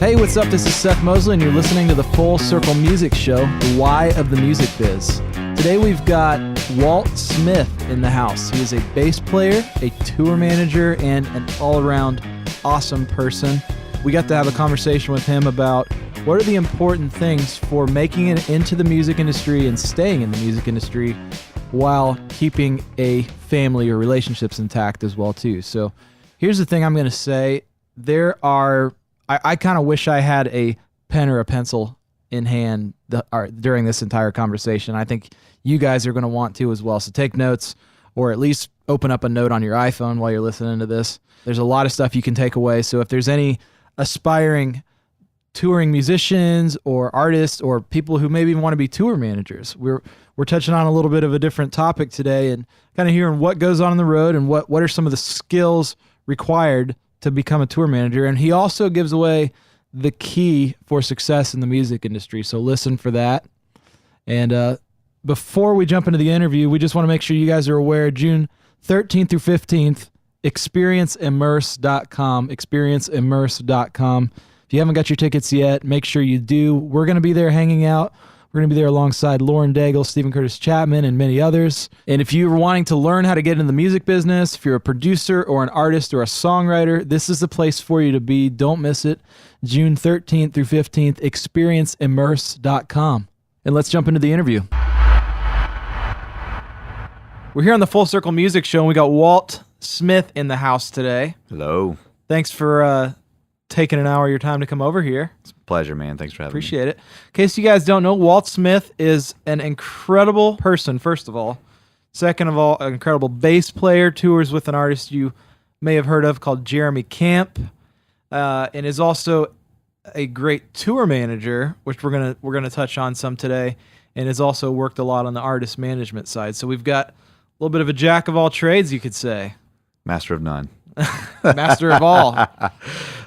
Hey, what's up? This is Seth Mosley, and you're listening to the Full Circle Music Show, the Why of the Music Biz. Today we've got Walt Smith in the house. He is a bass player, a tour manager, and an all-around awesome person. We got to have a conversation with him about what are the important things for making it into the music industry and staying in the music industry while keeping a family or relationships intact as well too. So here's the thing I'm going to say. I kind of wish I had a pen or a pencil in hand during this entire conversation. I think you guys are going to want to as well. So take notes, or at least open up a note on your iPhone while you're listening to this. There's a lot of stuff you can take away. So if there's any aspiring touring musicians or artists or people who maybe want to be tour managers, we're touching on a little bit of a different topic today and kind of hearing what goes on the road and what are some of the skills required to become a tour manager. And he also gives away the key for success in the music industry. So listen for that. And before we jump into the interview, we just want to make sure you guys are aware, June 13th through 15th, experienceimmerse.com, experienceimmerse.com. If you haven't got your tickets yet, make sure you do. We're going to be there hanging out. We're going to be there alongside Lauren Daigle, Stephen Curtis Chapman, and many others. And if you're wanting to learn how to get into the music business, if you're a producer or an artist or a songwriter, this is the place for you to be. Don't miss it. June 13th through 15th, experienceimmerse.com. And let's jump into the interview. We're here on the Full Circle Music Show, and we got Walt Smith in the house today. Hello. Thanks for taking an hour of your time to come over here. It's a pleasure, man. Thanks for having me. Appreciate it. In case you guys don't know, Walt Smith is an incredible person, first of all. Second of all, an incredible bass player, tours with an artist you may have heard of called Jeremy Camp, and is also a great tour manager, which we're gonna touch on some today, and has also worked a lot on the artist management side. So we've got a little bit of a jack of all trades, you could say. Master of none. Master of all.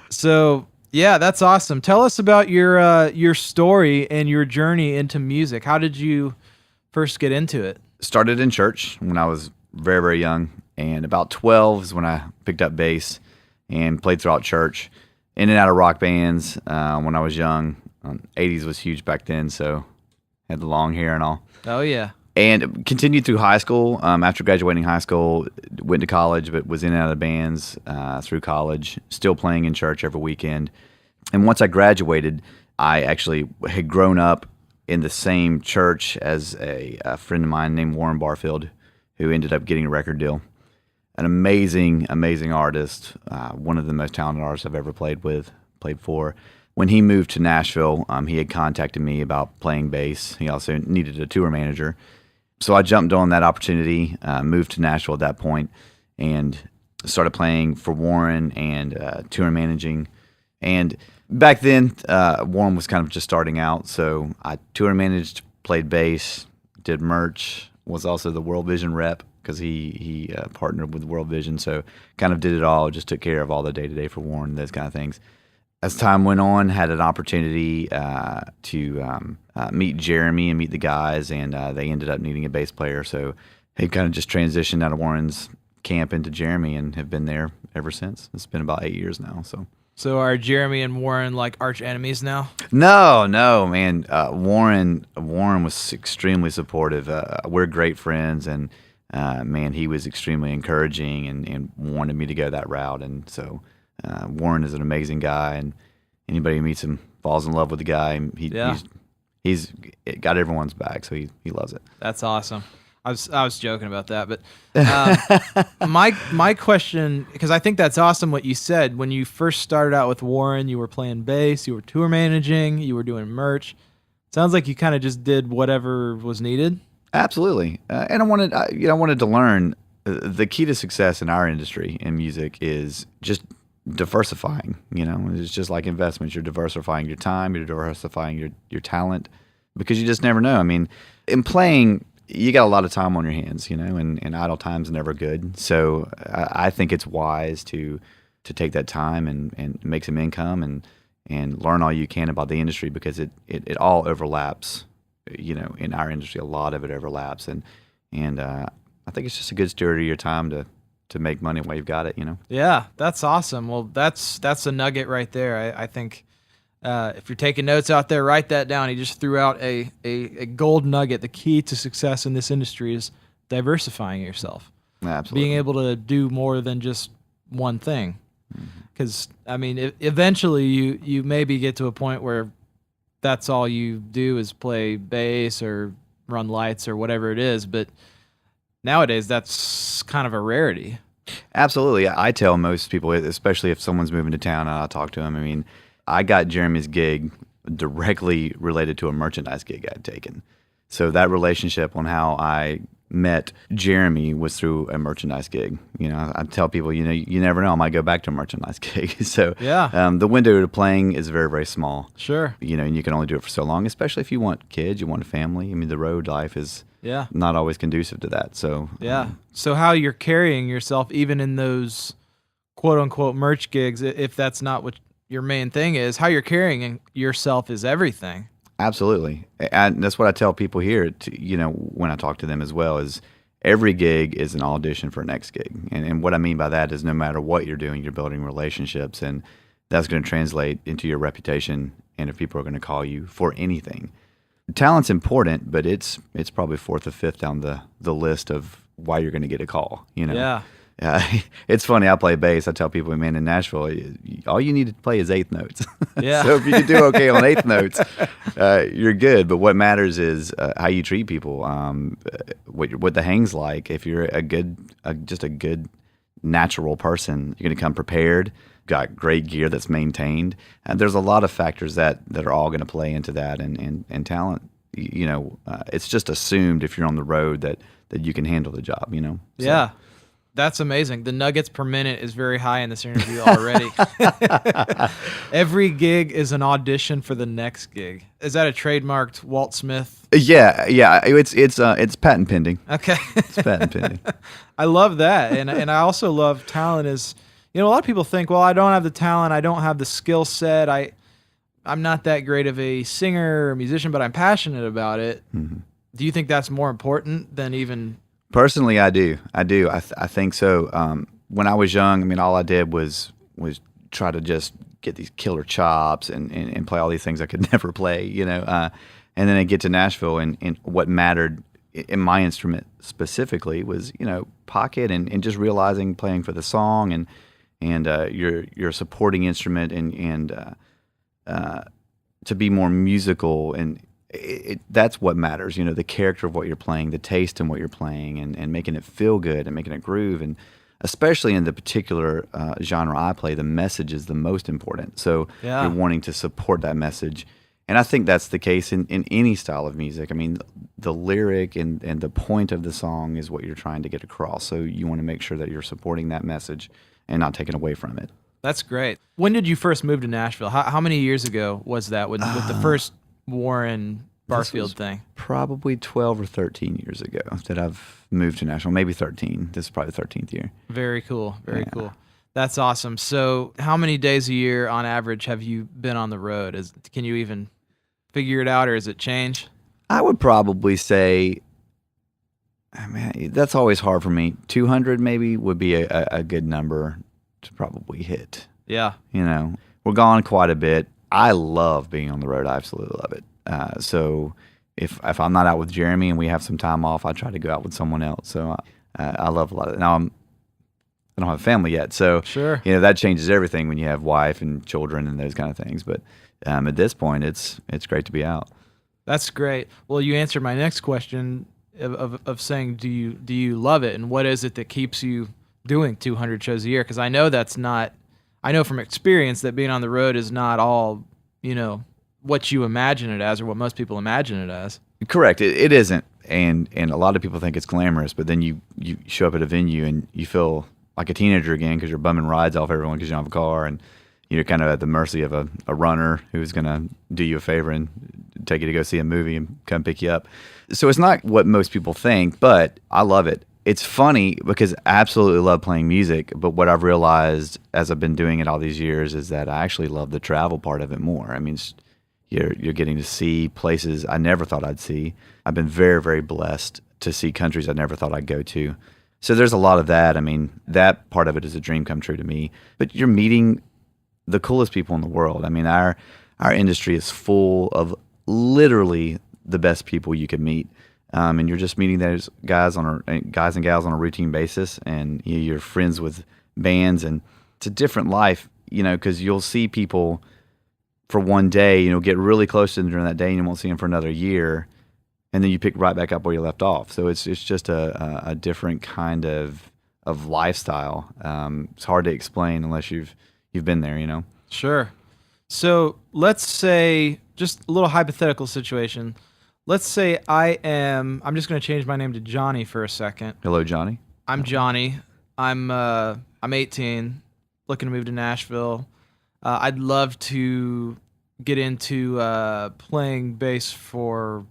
So yeah, that's awesome. Tell us about your story and your journey into music. How did you first get into it? Started in church when I was very, very young, and about 12 is when I picked up bass and played throughout church, in and out of rock bands when I was young. 80s was huge back then, so had the long hair and all. Oh yeah. And continued through high school. After graduating high school, went to college, but was in and out of bands through college, still playing in church every weekend. And once I graduated, I actually had grown up in the same church as a friend of mine named Warren Barfield, who ended up getting a record deal. An amazing, amazing artist, one of the most talented artists I've ever played for. When he moved to Nashville, he had contacted me about playing bass. He also needed a tour manager. So I jumped on that opportunity, moved to Nashville at that point, and started playing for Warren and tour managing. And back then, Warren was kind of just starting out, so I tour managed, played bass, did merch, was also the World Vision rep because he partnered with World Vision, so kind of did it all, just took care of all the day-to-day for Warren, those kind of things. As time went on, had an opportunity to meet Jeremy and meet the guys, and they ended up needing a bass player. So he kind of just transitioned out of Warren's camp into Jeremy and have been there ever since. It's been about 8 years now. So are Jeremy and Warren like arch enemies now? No, man. Warren was extremely supportive. We're great friends, and man, he was extremely encouraging and wanted me to go that route. And so Warren is an amazing guy, and anybody who meets him falls in love with the guy. He's got everyone's back, so he loves it. That's awesome. I was joking about that, but my question, because I think that's awesome what you said. When you first started out with Warren, you were playing bass, you were tour managing, you were doing merch. Sounds like you kind of just did whatever was needed. Absolutely, and I wanted to learn. The key to success in our industry in music is just diversifying. It's just like investments. You're diversifying your time, you're diversifying your talent, because you just never know. I mean, in playing, you got a lot of time on your hands, and idle time's never good. So I think it's wise to take that time and make some income and learn all you can about the industry, because it all overlaps. In our industry, a lot of it overlaps, and I think it's just a good steward of your time to make money while you've got it. Yeah, that's awesome. Well, that's a nugget right there. I think If you're taking notes out there, write that down. He just threw out a gold nugget. The key to success in this industry is diversifying yourself. Absolutely. Being able to do more than just one thing. Because, eventually you maybe get to a point where that's all you do is play bass or run lights or whatever it is. But nowadays, that's kind of a rarity. Absolutely. I tell most people, especially if someone's moving to town, I'll talk to them. I got Jeremy's gig directly related to a merchandise gig I'd taken. So that relationship on how I met Jeremy was through a merchandise gig. I tell people, you never know, I might go back to a merchandise gig. So the window to playing is very, very small. Sure. And you can only do it for so long, especially if you want kids, you want a family. The road life is not always conducive to that. So so how you're carrying yourself, even in those quote unquote merch gigs, if that's not what your main thing is, how you're carrying yourself is everything. Absolutely. And that's what I tell people here, when I talk to them as well, is every gig is an audition for a next gig. And what I mean by that is no matter what you're doing, you're building relationships, and that's going to translate into your reputation and if people are going to call you for anything. Talent's important, but it's probably fourth or fifth down the list of why you're going to get a call, Yeah. It's funny. I play bass. I tell people, man, in Nashville, all you need to play is eighth notes. Yeah. So if you can do okay on eighth notes, you're good. But what matters is how you treat people, what the hang's like. If you're just a good natural person, you're going to come prepared. Got great gear that's maintained. And there's a lot of factors that are all going to play into that. And talent, it's just assumed if you're on the road that you can handle the job. So. Yeah. That's amazing. The nuggets per minute is very high in this interview already. Every gig is an audition for the next gig. Is that a trademarked Walt Smith? Yeah. It's patent pending. Okay. It's patent pending. I love that, and I also love talent. Is a lot of people think, well, I don't have the talent, I don't have the skill set, I'm not that great of a singer or musician, but I'm passionate about it. Mm-hmm. Do you think that's more important than even? Personally, I do. I think so. When I was young, all I did was try to just get these killer chops and play all these things I could never play, And then I get to Nashville, and what mattered in my instrument specifically was, pocket and just realizing playing for the song and your supporting instrument and to be more musical and. That's what matters, the character of what you're playing, the taste in what you're playing, and making it feel good and making it groove. And especially in the particular genre I play, the message is the most important. So you're wanting to support that message. And I think that's the case in any style of music. The lyric and the point of the song is what you're trying to get across. So you want to make sure that you're supporting that message and not taking away from it. That's great. When did you first move to Nashville? How many years ago was that with the first Warren Barfield thing? Probably 12 or 13 years ago that I've moved to Nashville. Maybe 13. This is probably the 13th year. Very cool. Very cool. That's awesome. So how many days a year on average have you been on the road? Can you even figure it out, or does it change? I would probably say, that's always hard for me. 200 maybe would be a good number to probably hit. Yeah. We're gone quite a bit. I love being on the road. I absolutely love it. So if I'm not out with Jeremy and we have some time off, I try to go out with someone else. So I love a lot of it. Now I don't have a family yet, so sure. That changes everything when you have wife and children and those kind of things. But at this point, it's great to be out. That's great. Well, you answered my next question of saying, do you love it, and what is it that keeps you doing 200 shows a year? Because I know that's not. I know from experience that being on the road is not all, what you imagine it as or what most people imagine it as. Correct. It isn't. And a lot of people think it's glamorous, but then you show up at a venue and you feel like a teenager again because you're bumming rides off everyone because you don't have a car, and you're kind of at the mercy of a runner who's going to do you a favor and take you to go see a movie and come pick you up. So it's not what most people think, but I love it. It's funny because I absolutely love playing music, but what I've realized as I've been doing it all these years is that I actually love the travel part of it more. You're getting to see places I never thought I'd see. I've been very, very blessed to see countries I never thought I'd go to. So there's a lot of that. That part of it is a dream come true to me. But you're meeting the coolest people in the world. our industry is full of literally the best people you could meet. And you're just meeting those guys and gals on a routine basis, and you're friends with bands, and it's a different life, because you'll see people for one day, get really close to them during that day, and you won't see them for another year, and then you pick right back up where you left off. So it's just a different kind of lifestyle. It's hard to explain unless you've been there, Sure. So let's say, just a little hypothetical situation. Let's say I'm just going to change my name to Johnny for a second. Hello, Johnny. I'm Johnny. I'm 18, looking to move to Nashville. I'd love to get into playing bass for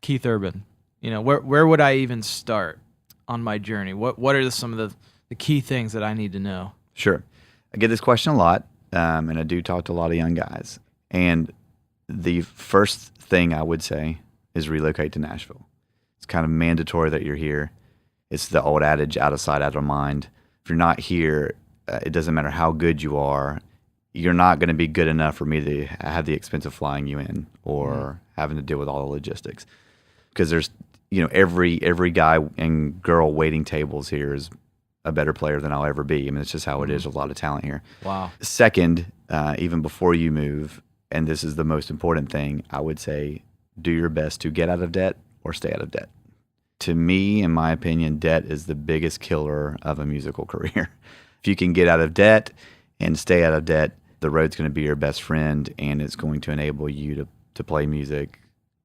Keith Urban. Where would I even start on my journey? What are some of the key things that I need to know? Sure. I get this question a lot, and I do talk to a lot of young guys. And the first thing I would say is relocate to Nashville. It's kind of mandatory that you're here. It's the old adage, out of sight, out of mind. If you're not here, it doesn't matter how good you are. You're not going to be good enough for me to have the expense of flying you in or having to deal with all the logistics. Because there's, every guy and girl waiting tables here is a better player than I'll ever be. I mean, it's just how it is. There's a lot of talent here. Wow. Second, even before you move, and this is the most important thing, I would say, do your best to get out of debt or stay out of debt. To me, in my opinion, debt is the biggest killer of a musical career. If you can get out of debt and stay out of debt, the road's going to be your best friend, and it's going to enable you to play music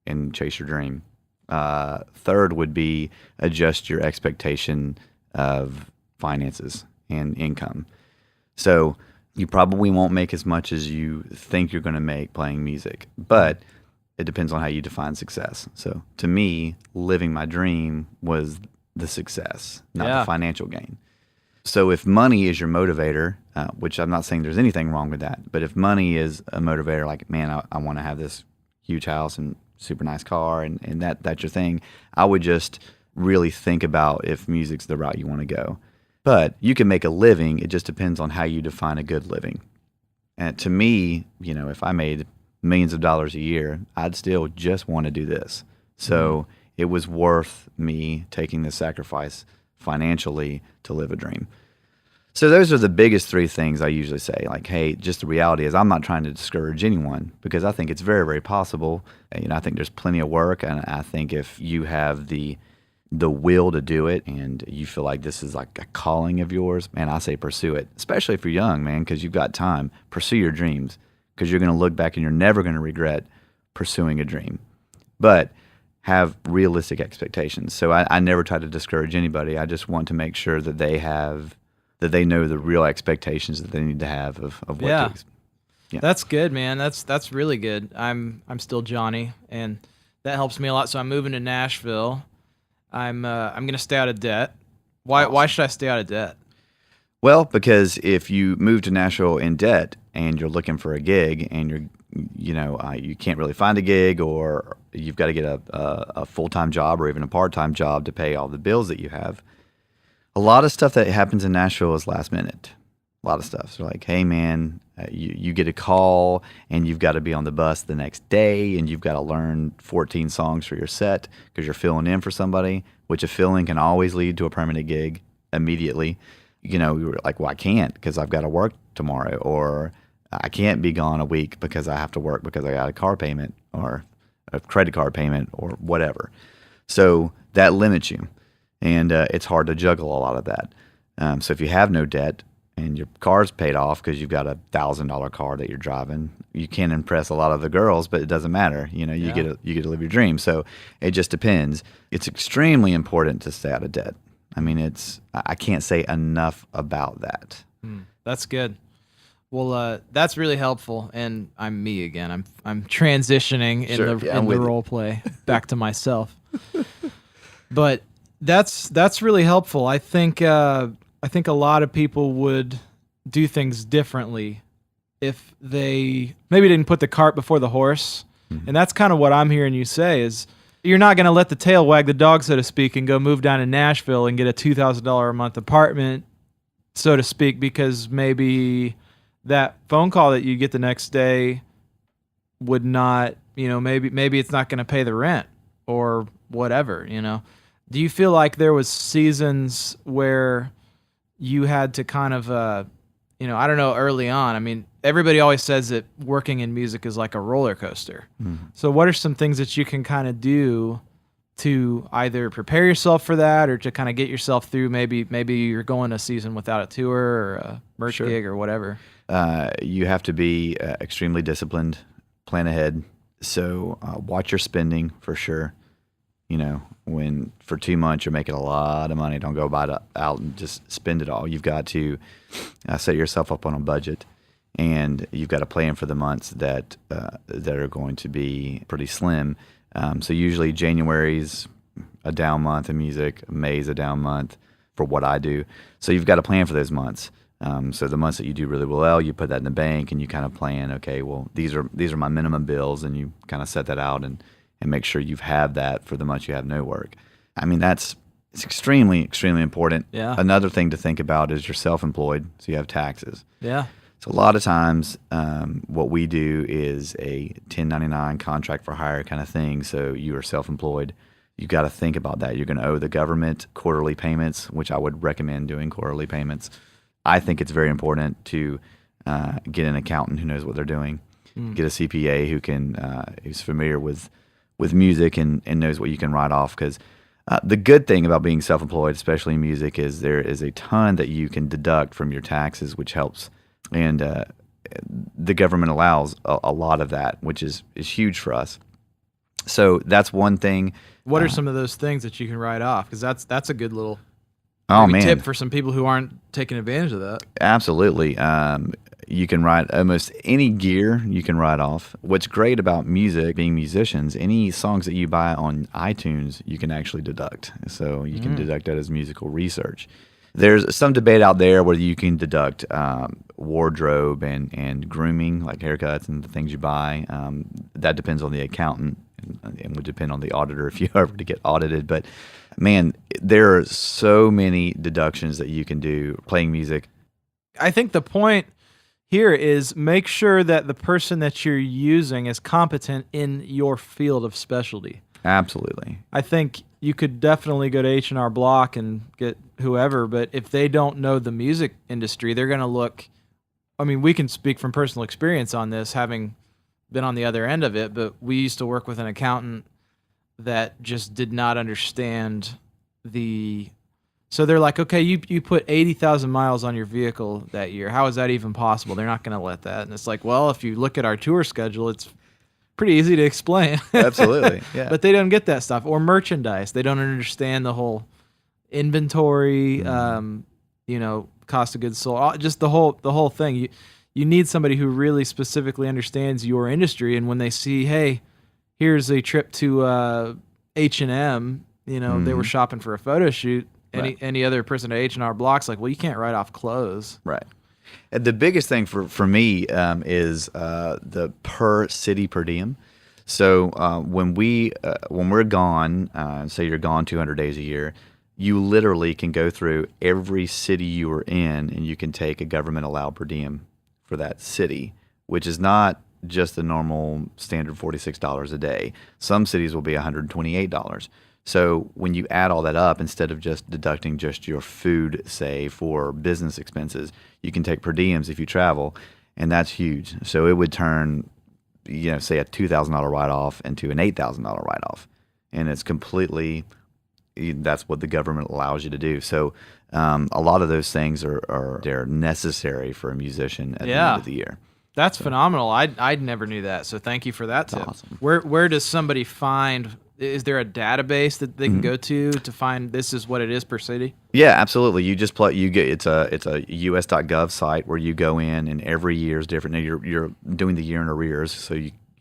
and chase your dream. Third would be adjust your expectation of finances and income. So you probably won't make as much as you think you're going to make playing music, but it depends on how you define success. So to me, living my dream was the success, not the financial gain. So if money is your motivator, which I'm not saying there's anything wrong with that, but if money is a motivator, like, man, I want to have this huge house and super nice car, and that's your thing, I would just really think about if music's the route you want to go. But you can make a living. It just depends on how you define a good living. And to me, if I made millions of dollars a year, I'd still just want to do this. So it was worth me taking the sacrifice financially to live a dream. So those are the biggest three things I usually say. Like, hey, just the reality is I'm not trying to discourage anyone, because I think it's very, very possible. I think there's plenty of work, and I think if you have the will to do it and you feel like this is like a calling of yours, man, I say pursue it, especially if you're young, man, because you've got time. Pursue your dreams, because you're going to look back and you're never going to regret pursuing a dream. But have realistic expectations. So I never try to discourage anybody. I just want to make sure that they know the real expectations that they need to have of what to expect. Yeah. That's good, man. That's really good. I'm still Johnny, and that helps me a lot. So I'm moving to Nashville. I'm going to stay out of debt. Why should I stay out of debt? Well, because if you move to Nashville in debt and you're looking for a gig and you can't really find a gig, or you've got to get a full-time job or even a part-time job to pay all the bills that you have, a lot of stuff that happens in Nashville is last minute. A lot of stuff. So like, hey, man, you get a call and you've got to be on the bus the next day, and you've got to learn 14 songs for your set because you're filling in for somebody, which a fill-in can always lead to a permanent gig immediately. We were like, well, I can't because I've got to work tomorrow, or I can't be gone a week because I have to work because I got a car payment or a credit card payment or whatever. So that limits you, and it's hard to juggle a lot of that. So if you have no debt and your car's paid off because you've got a $1,000 car that you're driving, you can't impress a lot of the girls, but it doesn't matter. You get to live your dream. So it just depends. It's extremely important to stay out of debt. I mean, I can't say enough about that. That's good. Well, that's really helpful, and I'm me again. I'm transitioning in the role play back to myself. But that's really helpful. I think a lot of people would do things differently if they maybe didn't put the cart before the horse. And that's kind of what I'm hearing you say is you're not going to let the tail wag the dog, so to speak, and go move down to Nashville and get a $2,000 a month apartment, so to speak, because maybe that phone call that you get the next day would not, maybe it's not going to pay the rent or whatever, Do you feel like there was seasons where you had to kind of, I don't know, early on? I mean, everybody always says that working in music is like a roller coaster. So what are some things that you can kind of do to either prepare yourself for that or to kind of get yourself through maybe you're going a season without a tour or a merch gig or whatever? You have to be extremely disciplined, plan ahead. So watch your spending for sure. When for 2 months you're making a lot of money, don't go buy it out and just spend it all. You've got to set yourself up on a budget, and you've got to plan for the months that are going to be pretty slim. So usually January's a down month in music, May's a down month for what I do. So you've got to plan for those months. So the months that you do really well, you put that in the bank and you kind of plan, okay, well, these are my minimum bills, and you kind of set that out and make sure you have that for the months you have no work. I mean, it's extremely, extremely important. Yeah. Another thing to think about is you're self-employed, so you have taxes. Yeah. So a lot of times what we do is a 1099 contract for hire kind of thing. So you are self-employed. You've got to think about that. You're going to owe the government quarterly payments, which I would recommend doing quarterly payments. I think it's very important to get an accountant who knows what they're doing, get a CPA who can who's familiar with music and knows what you can write off. Because the good thing about being self-employed, especially in music, is there is a ton that you can deduct from your taxes, which helps. And the government allows a lot of that, which is huge for us. So that's one thing. What are some of those things that you can write off? Because that's a good little tip for some people who aren't taking advantage of that. Absolutely. You can write almost any gear you can write off. What's great about music, being musicians, any songs that you buy on iTunes, you can actually deduct. So you can deduct that as musical research. There's some debate out there whether you can deduct wardrobe and grooming, like haircuts and the things you buy. That depends on the accountant and would depend on the auditor if you ever to get audited. But man, there are so many deductions that you can do playing music. I think the point here is make sure that the person that you're using is competent in your field of specialty. Absolutely. I think you could definitely go to H&R Block and get whoever, but if they don't know the music industry, they're going to look. I mean, we can speak from personal experience on this, having been on the other end of it, but we used to work with an accountant that just did not understand so they're like, okay, you put 80,000 miles on your vehicle that year. How is that even possible? They're not going to let that. And it's like, well, if you look at our tour schedule, it's pretty easy to explain. Absolutely, yeah. But they don't get that stuff. Or merchandise. They don't understand the whole inventory, cost of goods sold, just the whole thing. You need somebody who really specifically understands your industry, and when they see, hey, here's a trip to H&M, they were shopping for a photo shoot. Any other person at H&R Block's like, well, you can't write off clothes. Right. And the biggest thing for me is the per city per diem. So when we're gone, say you're gone 200 days a year, you literally can go through every city you were in, and you can take a government allowed per diem for that city, which is not just the normal standard $46 a day. Some cities will be $128. So when you add all that up, instead of just deducting just your food, say, for business expenses, you can take per diems if you travel, and that's huge. So it would turn, say a $2,000 write-off into an $8,000 write-off, and it's completely, that's what the government allows you to do. So a lot of those things they're necessary for a musician at the end of the year. That's phenomenal. I never knew that, so thank you for that tip. Awesome. Where does somebody find? Is there a database that they can go to find this is what it is per city? Yeah, absolutely. You just it's a us.gov site where you go in, and every year is different. Now you're doing the year in arrears, so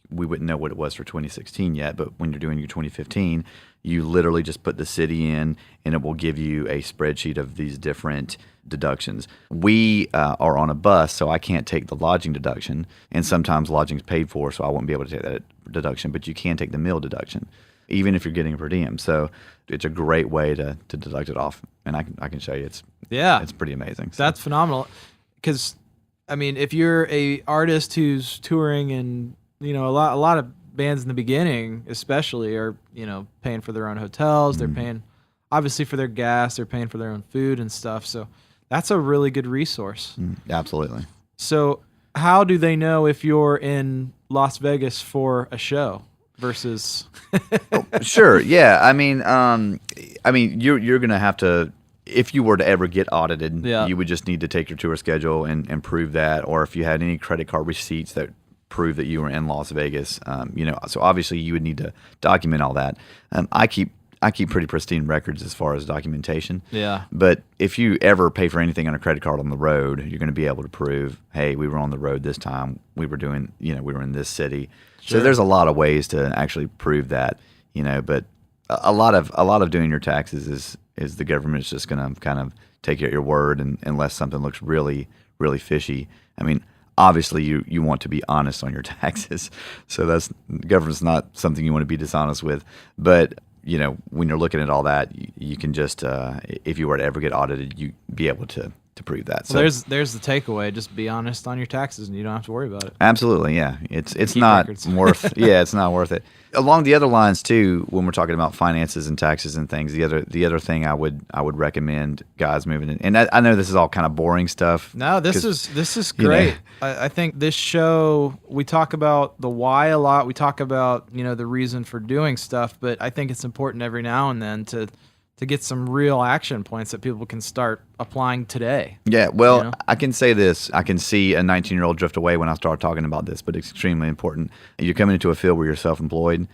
we wouldn't know what it was for 2016 yet. But when you're doing your 2015, you literally just put the city in, and it will give you a spreadsheet of these different deductions. We are on a bus, so I can't take the lodging deduction, and sometimes lodging's paid for, so I won't be able to take that deduction. But you can take the meal deduction, even if you're getting a per diem. So it's a great way to deduct it off, and I can show you. It's pretty amazing. So. That's phenomenal. Because I mean, if you're a artist who's touring in a lot of bands in the beginning, especially, are paying for their own hotels. They're paying obviously for their gas. They're paying for their own food and stuff. So that's a really good resource. Absolutely. So how do they know if you're in Las Vegas for a show versus? Sure. Yeah. I mean, you're gonna have to. If you were to ever get audited, you would just need to take your tour schedule and prove that, or if you had any credit card receipts that prove that you were in Las Vegas, so obviously you would need to document all that. I keep pretty pristine records as far as documentation. Yeah. But if you ever pay for anything on a credit card on the road, you're going to be able to prove, hey, we were on the road this time. We were doing, we were in this city. Sure. So there's a lot of ways to actually prove that, but a lot of doing your taxes is the government's just going to kind of take you at your word, and unless something looks really, really fishy. I mean, obviously you want to be honest on your taxes. So the government's not something you want to be dishonest with. But, when you're looking at all that, you can just, if you were to ever get audited, you be able to prove that. So there's the takeaway. Just be honest on your taxes and you don't have to worry about it. Absolutely. Yeah. It's not worth, it's not worth it. Along the other lines too, when we're talking about finances and taxes and things, the other thing I would recommend guys moving in, and I know this is all kind of boring stuff. No, this is great. I think this show, we talk about the why a lot. We talk about, the reason for doing stuff, but I think it's important every now and then to get some real action points that people can start applying today. Yeah, well, I can say this. I can see a 19-year-old drift away when I start talking about this, but it's extremely important. You're coming into a field where you're self-employed,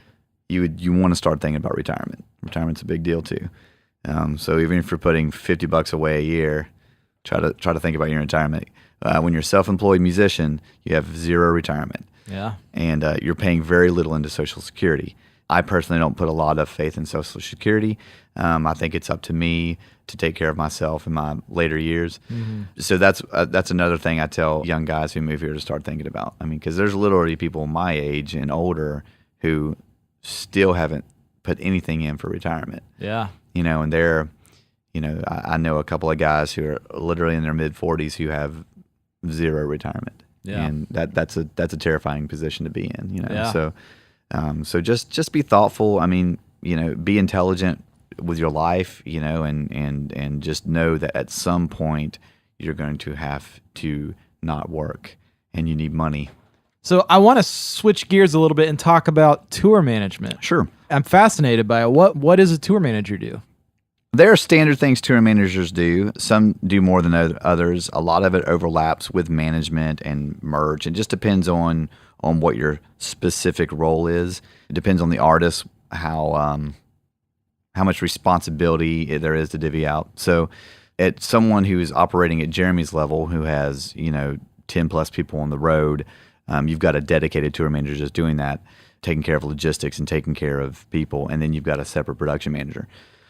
you want to start thinking about retirement. Retirement's a big deal too. So even if you're putting $50 away a year, try to think about your retirement. When you're a self-employed musician, you have zero retirement. Yeah. And you're paying very little into Social Security. I personally don't put a lot of faith in Social Security. I think it's up to me to take care of myself in my later years. Mm-hmm. So that's another thing I tell young guys who move here to start thinking about. I mean, because there's literally people my age and older who still haven't put anything in for retirement. Yeah. And they're, I know a couple of guys who are literally in their mid-40s who have zero retirement. Yeah. And that's a terrifying position to be in. Yeah. So just be thoughtful. I mean, be intelligent with your life, and just know that at some point you're going to have to not work and you need money. So I want to switch gears a little bit and talk about tour management. Sure. I'm fascinated by it. What does a tour manager do? There are standard things tour managers do. Some do more than others. A lot of it overlaps with management and merch. It just depends on what your specific role is. It depends on the artist, how much responsibility there is to divvy out. So at someone who's operating at Jeremy's level, who has 10 plus people on the road, you've got a dedicated tour manager just doing that, taking care of logistics and taking care of people, and then you've got a separate production manager.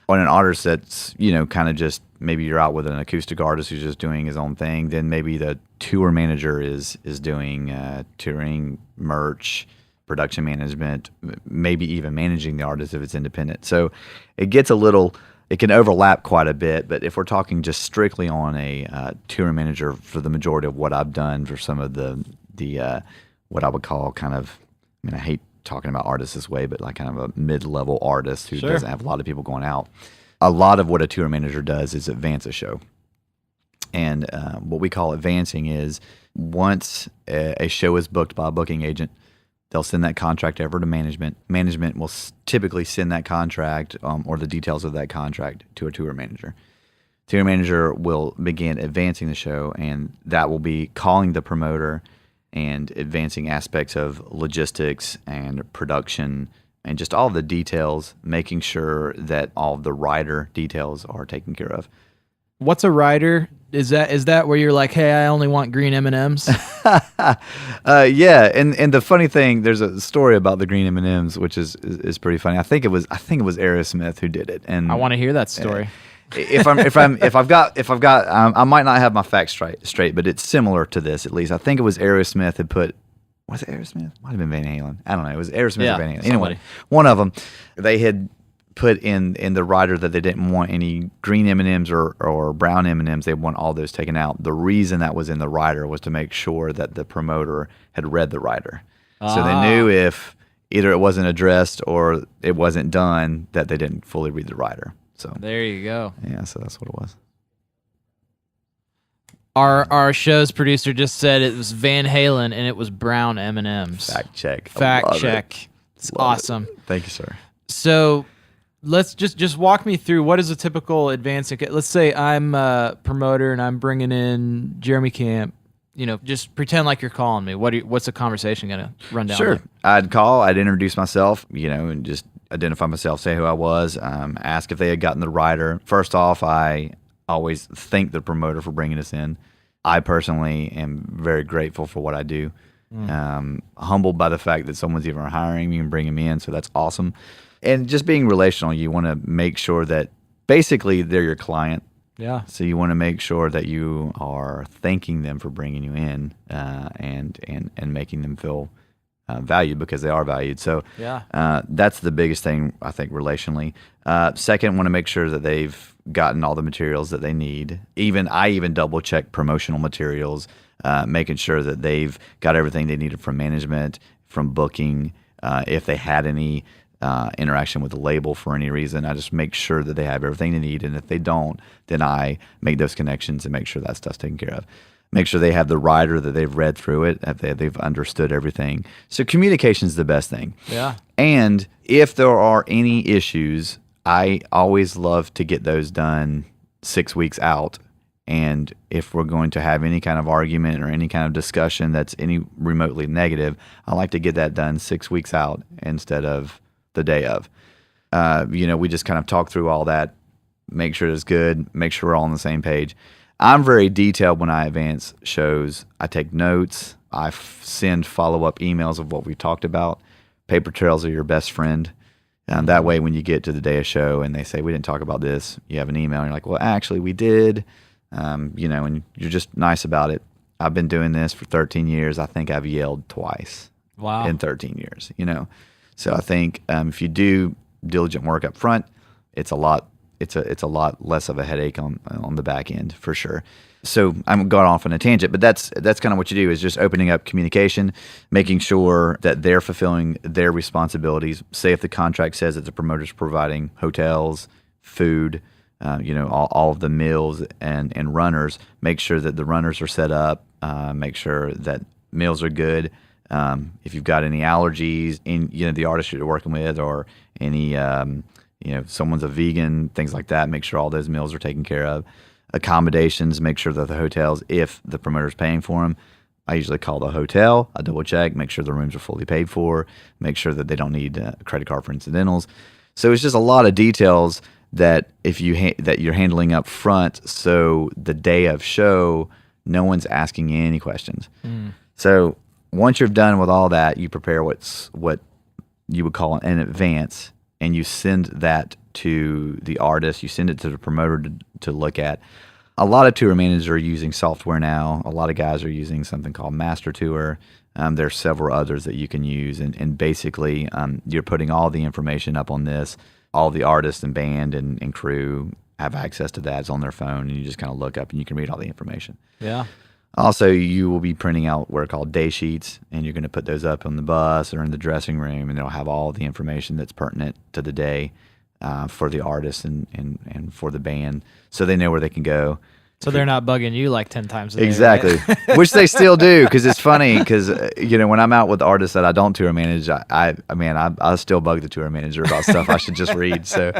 On an artist that's, kind of just, maybe you're out with an acoustic artist who's just doing his own thing, then maybe the tour manager is doing touring, merch, production management, maybe even managing the artist if it's independent. So it can overlap quite a bit, but if we're talking just strictly on a tour manager, for the majority of what I've done for some of the what I would call kind of, I hate talking about artists this way, but like kind of a mid-level artist who doesn't have a lot of people going out. A lot of what a tour manager does is advance a show. And what we call advancing is once a show is booked by a booking agent, they'll send that contract over to management. Management will typically send that contract or the details of that contract to a tour manager. Tour manager will begin advancing the show, and that will be calling the promoter and advancing aspects of logistics and production and just all of the details, making sure that all of the rider details are taken care of. What's a rider? Is that where you're like, hey, I only want green M&Ms? Yeah, and the funny thing, there's a story about the green M&Ms, which is pretty funny. I think it was Aerosmith who did it, and I want to hear that story. If I've got, I might not have my facts straight, but it's similar to this at least. I think it was Aerosmith had put. Was it Aerosmith? Might have been Van Halen. I don't know. It was Aerosmith or Van Halen. Anyway, one of them, they had put in the rider that they didn't want any green M&Ms or brown M&Ms. They want all those taken out. The reason that was in the rider was to make sure that the promoter had read the rider. So they knew if either it wasn't addressed or it wasn't done, that they didn't fully read the rider. So There you go. yeah, so that's what it was. Our show's producer just said it was Van Halen and it was brown M&Ms. Fact check. Fact check. It's awesome. Thank you, sir. So let's just walk me through what is a typical advancing. Let's say I'm a promoter and I'm bringing in Jeremy Camp. Just pretend like you're calling me. What's the conversation going to run down? Sure. I'd call, I'd introduce myself, and just identify myself, say who I was, ask if they had gotten the rider. First off, I always thank the promoter for bringing us in. I personally am very grateful for what I do. Humbled by the fact that someone's even hiring me and bringing me in, so that's awesome. And just being relational, you want to make sure that basically they're your client. Yeah. So you want to make sure that you are thanking them for bringing you in and making them feel valued, because they are valued. So that's the biggest thing, I think, relationally. Second, want to make sure that they've gotten all the materials that they need. I even double check promotional materials, making sure that they've got everything they needed from management, from booking. If they had any interaction with the label for any reason, I just make sure that they have everything they need. And if they don't, then I make those connections and make sure that stuff's taken care of. Make sure they have the rider, that they've read through it, that they've understood everything. So communication is the best thing. Yeah. And if there are any issues, I always love to get those done 6 weeks out. And if we're going to have any kind of argument or any kind of discussion that's any remotely negative, I like to get that done 6 weeks out instead of the day of. We just kind of talk through all that, make sure it's good, make sure we're all on the same page. I'm very detailed when I advance shows. I take notes. I send follow-up emails of what we talked about. Paper trails are your best friend. That way, when you get to the day of show and they say, we didn't talk about this, you have an email and you're like, well, actually, we did. And you're just nice about it. I've been doing this for 13 years. I think I've yelled twice in 13 years, So I think if you do diligent work up front, it's a lot less of a headache on the back end, for sure. So I'm going off on a tangent, but that's kind of what you do, is just opening up communication, making sure that they're fulfilling their responsibilities. Say if the contract says that the promoter's providing hotels, food, all of the meals and runners, make sure that the runners are set up, make sure that meals are good. If you've got any allergies in the artist you're working with, or any someone's a vegan, things like that, make sure all those meals are taken care of. Accommodations, make sure that the hotels, if the promoter's paying for them, I usually call the hotel, I double check, make sure the rooms are fully paid for, make sure that they don't need a credit card for incidentals. So it's just a lot of details that that you're handling up front, so the day of show, no one's asking you any questions. So once you're done with all that, you prepare what you would call an advance, and you send that to the artist, you send it to the promoter to look at. A lot of tour managers are using software now. A lot of guys are using something called Master Tour. There's several others that you can use, and basically you're putting all the information up on this. All the artists and band and crew have access to that. It's on their phone, and you just kind of look up and you can read all the information. Yeah. Also, you will be printing out what are called day sheets, and you're going to put those up on the bus or in the dressing room, and they'll have all the information that's pertinent to the day for the artist and for the band, so they know where they can go. So they're not bugging you like 10 times a day. Exactly, right? Which they still do, because it's funny, because when I'm out with artists that I don't tour manage, I still bug the tour manager about stuff I should just read. So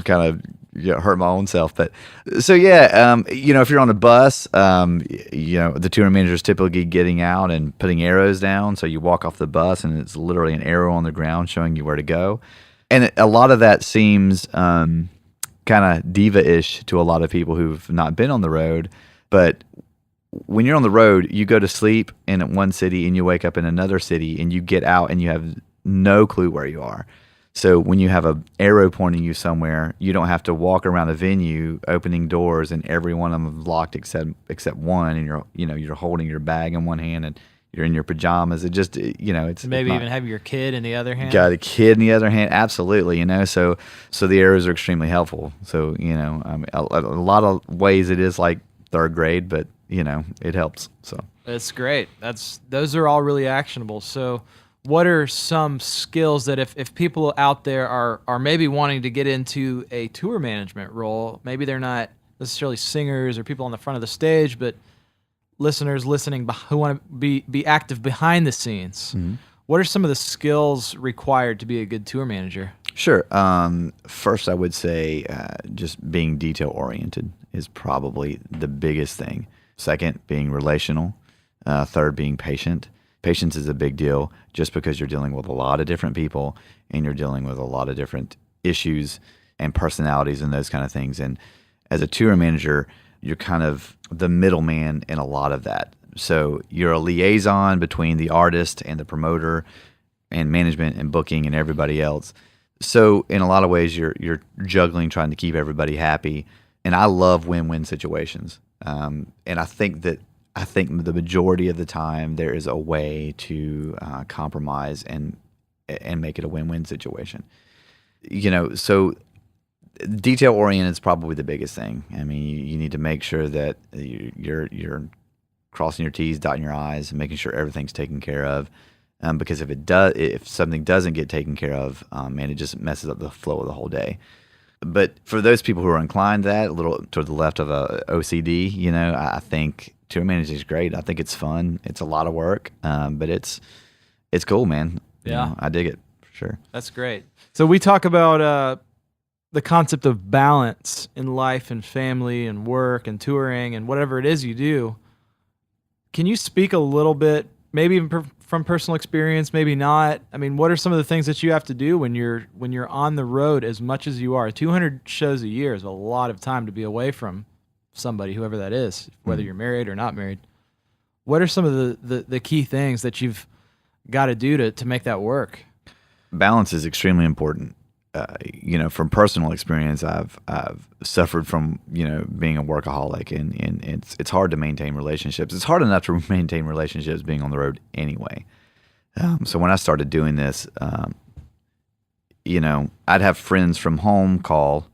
kind of hurt my own self. But so if you're on a bus, the tour manager is typically getting out and putting arrows down. So you walk off the bus and it's literally an arrow on the ground showing you where to go. And a lot of that seems kind of diva-ish to a lot of people who've not been on the road. But when you're on the road, you go to sleep in one city and you wake up in another city, and you get out and you have no clue where you are. So when you have an arrow pointing you somewhere, you don't have to walk around a venue opening doors and every one of them is locked except one, and you're holding your bag in one hand and you're in your pajamas. It just it's maybe not, even have your kid in the other hand. Got a kid in the other hand, absolutely. So the arrows are extremely helpful. So a lot of ways it is like third grade, but it helps. So that's great. Those are all really actionable. So what are some skills that if people out there are maybe wanting to get into a tour management role, maybe they're not necessarily singers or people on the front of the stage, but listeners listening who want to be active behind the scenes. Mm-hmm. What are some of the skills required to be a good tour manager? Sure. First, I would say just being detail-oriented is probably the biggest thing. Second, being relational. Third, being patient. Patience is a big deal just because you're dealing with a lot of different people and you're dealing with a lot of different issues and personalities and those kind of things. And as a tour manager, you're kind of the middleman in a lot of that. So you're a liaison between the artist and the promoter and management and booking and everybody else. So in a lot of ways, you're juggling, trying to keep everybody happy. And I love win-win situations. And I think the majority of the time there is a way to compromise and make it a win-win situation. So detail oriented is probably the biggest thing. I mean, you need to make sure that you're crossing your T's, dotting your I's, and making sure everything's taken care of. Because if something doesn't get taken care of, man, it just messes up the flow of the whole day. But for those people who are inclined to that, a little toward the left of a OCD, I think tour managing is great. I think it's fun. It's a lot of work, but it's cool, man. Yeah, I dig it for sure. That's great. So we talk about the concept of balance in life and family and work and touring and whatever it is you do. Can you speak a little bit, maybe even from personal experience, maybe not? I mean, what are some of the things that you have to do when you're on the road as much as you are? 200 shows a year is a lot of time to be away from somebody, whoever that is, whether you're married or not married. What are some of the key things that you've got to do to make that work? Balance is extremely important. From personal experience, I've suffered from being a workaholic, and it's hard to maintain relationships. It's hard enough to maintain relationships being on the road anyway. So when I started doing this, I'd have friends from home call,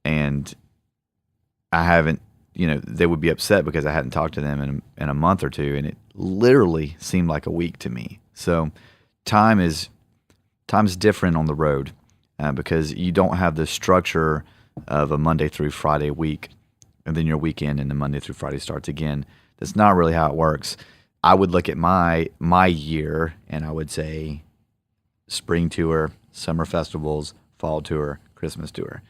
and I haven't, they would be upset because I hadn't talked to them in a month or two, and it literally seemed like a week to me. So time's different on the road. Because you don't have the structure of a Monday through Friday week, and then your weekend, and then Monday through Friday starts again. That's not really how it works. I would look at my year, and I would say spring tour, summer festivals, fall tour, Christmas tour.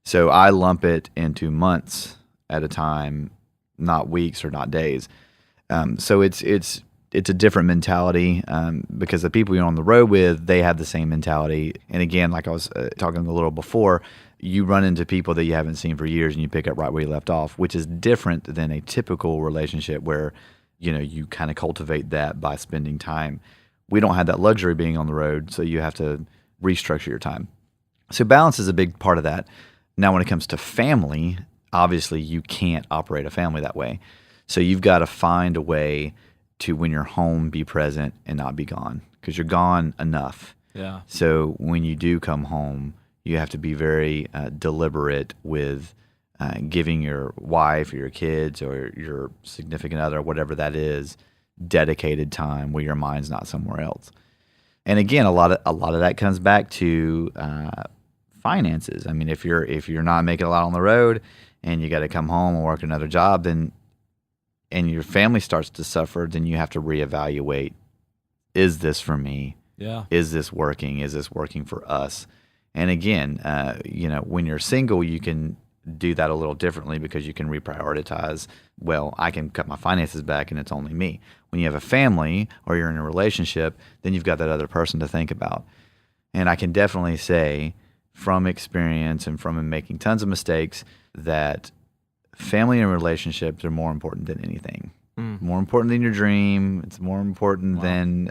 So I lump it into months at a time, not weeks or not days. So it's a different mentality because the people you're on the road with, they have the same mentality. And again, like I was talking a little before, you run into people that you haven't seen for years and you pick up right where you left off, which is different than a typical relationship where, you kind of cultivate that by spending time. We don't have that luxury being on the road, so you have to restructure your time. So balance is a big part of that. Now, when it comes to family, obviously you can't operate a family that way. So you've got to find a way to, when you're home, be present and not be gone, because you're gone enough. Yeah. So when you do come home, you have to be very deliberate with giving your wife or your kids or your significant other, whatever that is, dedicated time where your mind's not somewhere else. And again, a lot of that comes back to finances. I mean, if you're not making a lot on the road and you got to come home and work another job, and your family starts to suffer, then you have to reevaluate, is this for me? Yeah. Is this working? Is this working for us? And again, when you're single, you can do that a little differently because you can reprioritize. Well, I can cut my finances back and it's only me. When you have a family or you're in a relationship, then you've got that other person to think about. And I can definitely say from experience and from making tons of mistakes that family and relationships are more important than anything. More important than your dream. It's more important than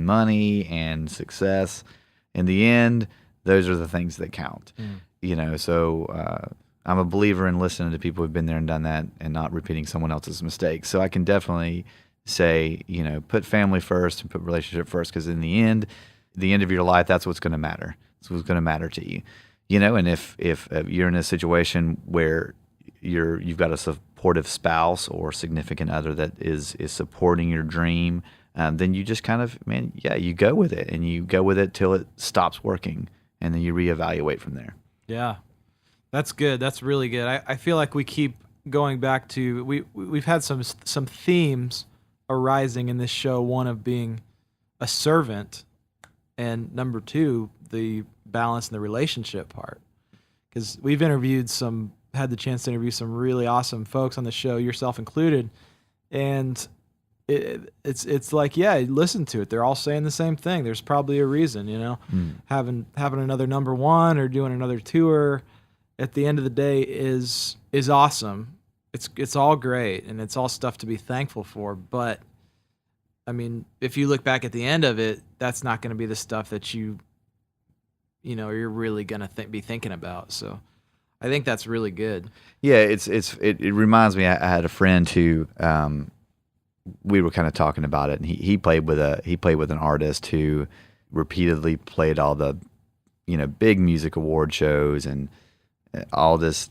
money and success. In the end, those are the things that count. So I'm a believer in listening to people who've been there and done that and not repeating someone else's mistakes. So I can definitely say, put family first and put relationship first, because in the end of your life, that's what's going to matter. That's what's going to matter to you. And if you're in a situation where you've got a supportive spouse or significant other that is supporting your dream then you just kind of, man, you go with it, and you go with it till it stops working, and then you reevaluate from there. Yeah, that's good. That's really good. I feel like we keep going back to we've had some themes arising in this show. One of being a servant, and number two, the balance in the relationship part. Because we've had the chance to interview some really awesome folks on the show, yourself included, and it's like, yeah, listen to it. They're all saying the same thing. There's probably a reason, having another number one or doing another tour at the end of the day is awesome. It's all great, and it's all stuff to be thankful for. But I mean, if you look back at the end of it, that's not going to be the stuff that you're really going to be thinking about. So I think that's really good. Yeah, it reminds me. I had a friend who we were kind of talking about it, and he played with an artist who repeatedly played all the big music award shows and all this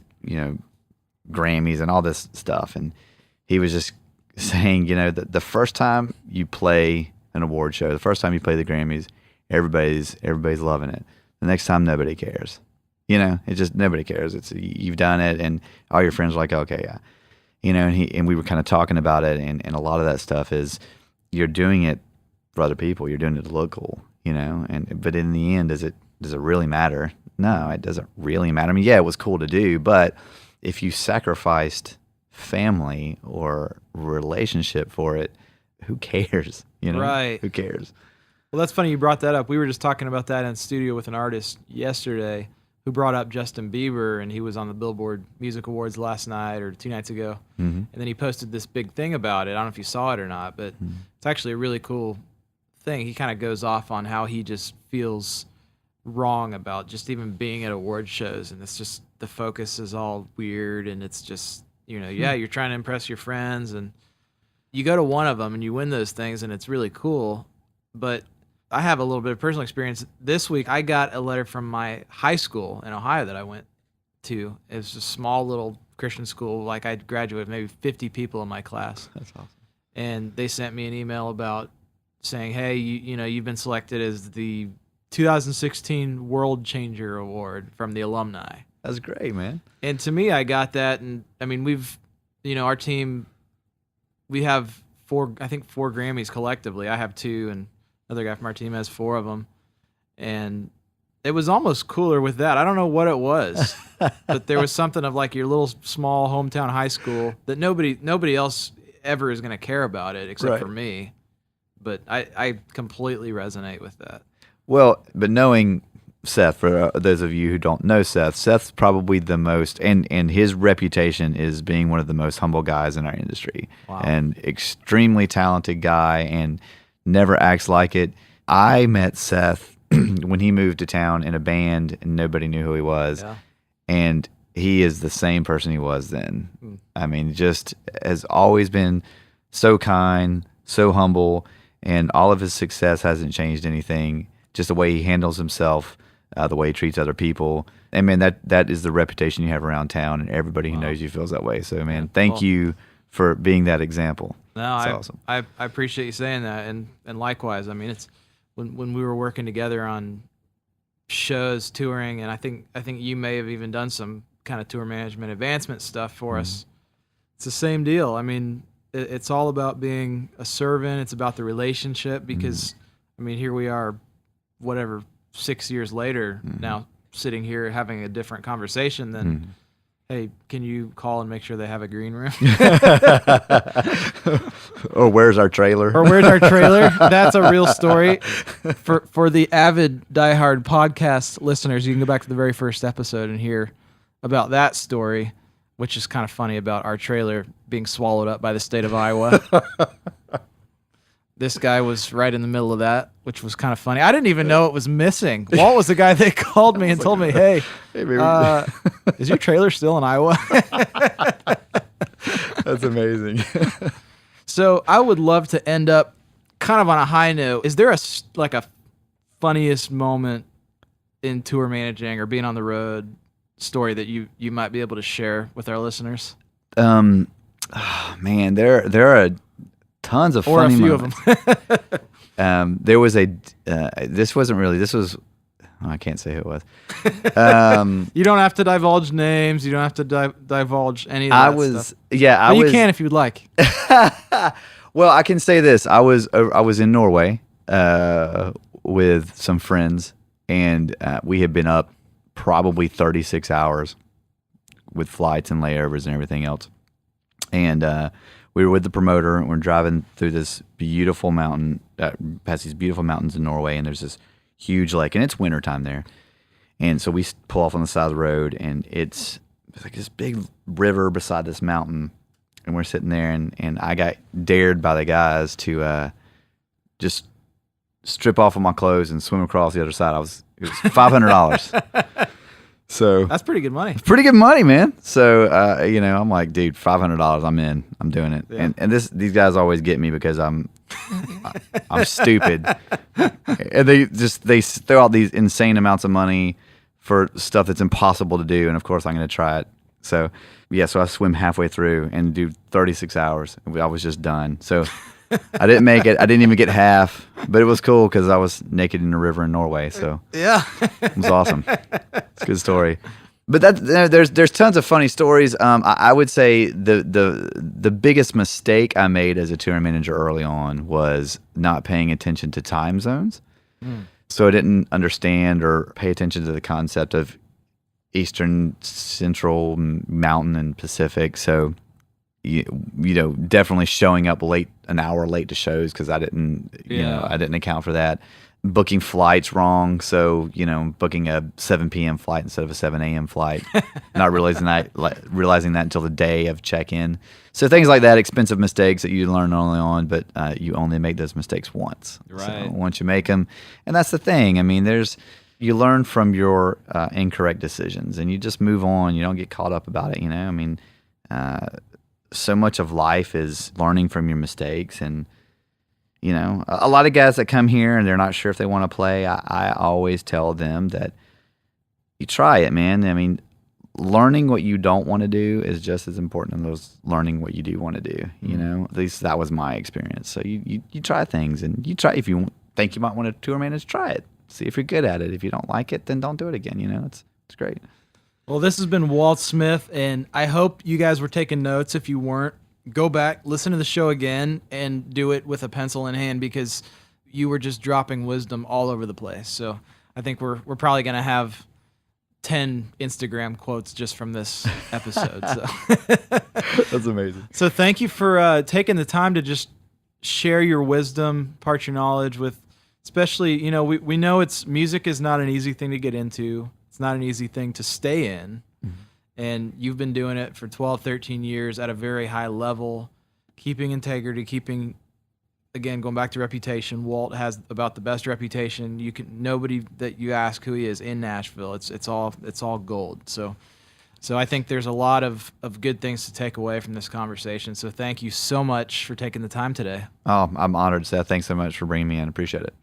Grammys and all this stuff, and he was just saying that the first time you play an award show, the first time you play the Grammys, everybody's loving it. The next time, nobody cares. It's just nobody cares. It's you've done it, and all your friends are like, okay, yeah. And we were kind of talking about it, and a lot of that stuff is you're doing it for other people. You're doing it to look cool, but in the end, does it really matter? No, it doesn't really matter. I mean, yeah, it was cool to do, but if you sacrificed family or relationship for it, who cares? Right. Who cares? Well, that's funny you brought that up. We were just talking about that in the studio with an artist yesterday who brought up Justin Bieber, and he was on the Billboard Music Awards last night or 2 nights ago. Mm-hmm. And then he posted this big thing about it. I don't know if you saw it or not, but it's actually a really cool thing. He kind of goes off on how he just feels wrong about just even being at award shows, and it's just the focus is all weird, and it's just, you're trying to impress your friends, and you go to one of them and you win those things, and it's really cool. But I have a little bit of personal experience. This week, I got a letter from my high school in Ohio that I went to. It was a small little Christian school. Like, I graduated maybe 50 people in my class. That's awesome. And they sent me an email about saying, hey, you've been selected as the 2016 World Changer Award from the alumni. That's great, man. And to me, I got that. And I mean, we've, our team, we have four Grammys collectively. I have 2, and another guy from our team has 4 of them. And it was almost cooler with that. I don't know what it was, but there was something of like your little small hometown high school that nobody else ever is going to care about it except for me. But I completely resonate with that. Well, but knowing Seth, for those of you who don't know Seth's probably the most, and his reputation is being one of the most humble guys in our industry. Wow. And extremely talented guy, and never acts like it. I met Seth when he moved to town in a band, and nobody knew who he was. Yeah. And he is the same person he was then. I mean, just has always been so kind, so humble, and all of his success hasn't changed anything. Just the way he handles himself, the way he treats other people. I mean, that is the reputation you have around town, and everybody who knows you feels that way. So, man, thank you for being that example. No, awesome. I appreciate you saying that, and likewise. I mean, it's when we were working together on shows, touring, and I think you may have even done some kind of tour management advancement stuff for us. It's the same deal. I mean, it's all about being a servant. It's about the relationship, because I mean, here we are, whatever, 6 years later, now sitting here having a different conversation than, hey, can you call and make sure they have a green room? Or where's our trailer? That's a real story. For the avid diehard podcast listeners, you can go back to the very first episode and hear about that story, which is kind of funny, about our trailer being swallowed up by the state of Iowa. This guy was right in the middle of that, which was kind of funny. I didn't even know it was missing. Walt was the guy that called me and told me, hey, is your trailer still in Iowa? That's amazing. So I would love to end up kind of on a high note. Is there a funniest moment in tour managing or being on the road story that you might be able to share with our listeners? Man, there are a tons of or a funny few moments. of them. There was this wasn't really, this was, I can't say who it was. You don't have to divulge names. You don't have to divulge any of that stuff. But you can if you would like. Well, I can say this. I was in Norway with some friends, and we had been up probably 36 hours with flights and layovers and everything else. And we were with the promoter, and we're driving through this beautiful mountain, past these beautiful mountains in Norway, and there's this huge lake, and it's wintertime there. And so we pull off on the side of the road, and it's like this big river beside this mountain. And we're sitting there, and I got dared by the guys to just strip off of my clothes and swim across the other side. It was $500. So that's pretty good money. It's pretty good money, man. So I'm like, dude, $500, I'm in. I'm doing it. Yeah. And these guys always get me because I'm stupid. And they throw out these insane amounts of money for stuff that's impossible to do, and of course I'm going to try it. So yeah, so I swim halfway through and do 36 hours. I was just done. So I didn't make it. I didn't even get half, but it was cool because I was naked in the river in Norway. So yeah, it was awesome. It's a good story. But there's tons of funny stories. I would say the biggest mistake I made as a tour manager early on was not paying attention to time zones. So I didn't understand or pay attention to the concept of Eastern, Central, Mountain, and Pacific. So definitely showing up an hour late to shows because I didn't account for that. Booking flights wrong, so booking a 7 p.m. flight instead of a 7 a.m. flight, not realizing that until the day of check-in. So things like that, expensive mistakes that you learn early on, but you only make those mistakes once. Right. So once you make them, and that's the thing. I mean, you learn from your incorrect decisions, and you just move on. You don't get caught up about it. I mean, so much of life is learning from your mistakes, and a lot of guys that come here and they're not sure if they want to play, I always tell them that you try it, man. I mean, learning what you don't want to do is just as important as learning what you do want to do. At least that was my experience. So you try things, and you try, if you think you might want to tour manage, try it. See if you're good at it. If you don't like it, then don't do it again. It's great. Well, this has been Walt Smith, and I hope you guys were taking notes. If you weren't, go back, listen to the show again, and do it with a pencil in hand because you were just dropping wisdom all over the place. So I think we're probably going to have 10 Instagram quotes just from this episode. So. That's amazing. So thank you for taking the time to just share your wisdom, impart your knowledge with, especially, we know music is not an easy thing to get into. It's not an easy thing to stay in. And you've been doing it for 12, 13 years at a very high level, keeping integrity, again, going back to reputation. Walt has about the best reputation. Nobody that you ask who he is in Nashville, it's all gold. So I think there's a lot of good things to take away from this conversation. So thank you so much for taking the time today. Oh, I'm honored, Seth. Thanks so much for bringing me in. Appreciate it.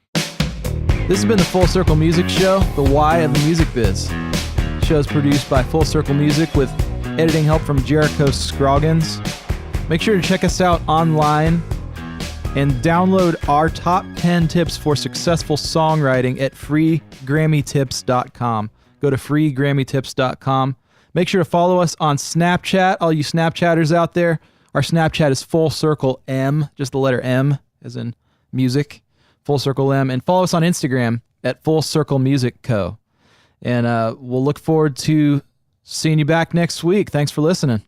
This has been the Full Circle Music Show, the why of the music biz. The show is produced by Full Circle Music with editing help from Jericho Scroggins. Make sure to check us out online and download our top 10 tips for successful songwriting at freegrammytips.com. Go to freegrammytips.com. Make sure to follow us on Snapchat, all you Snapchatters out there. Our Snapchat is Full Circle M, just the letter M as in music, Full Circle M. And follow us on Instagram at Full Circle Music Co. And we'll look forward to seeing you back next week. Thanks for listening.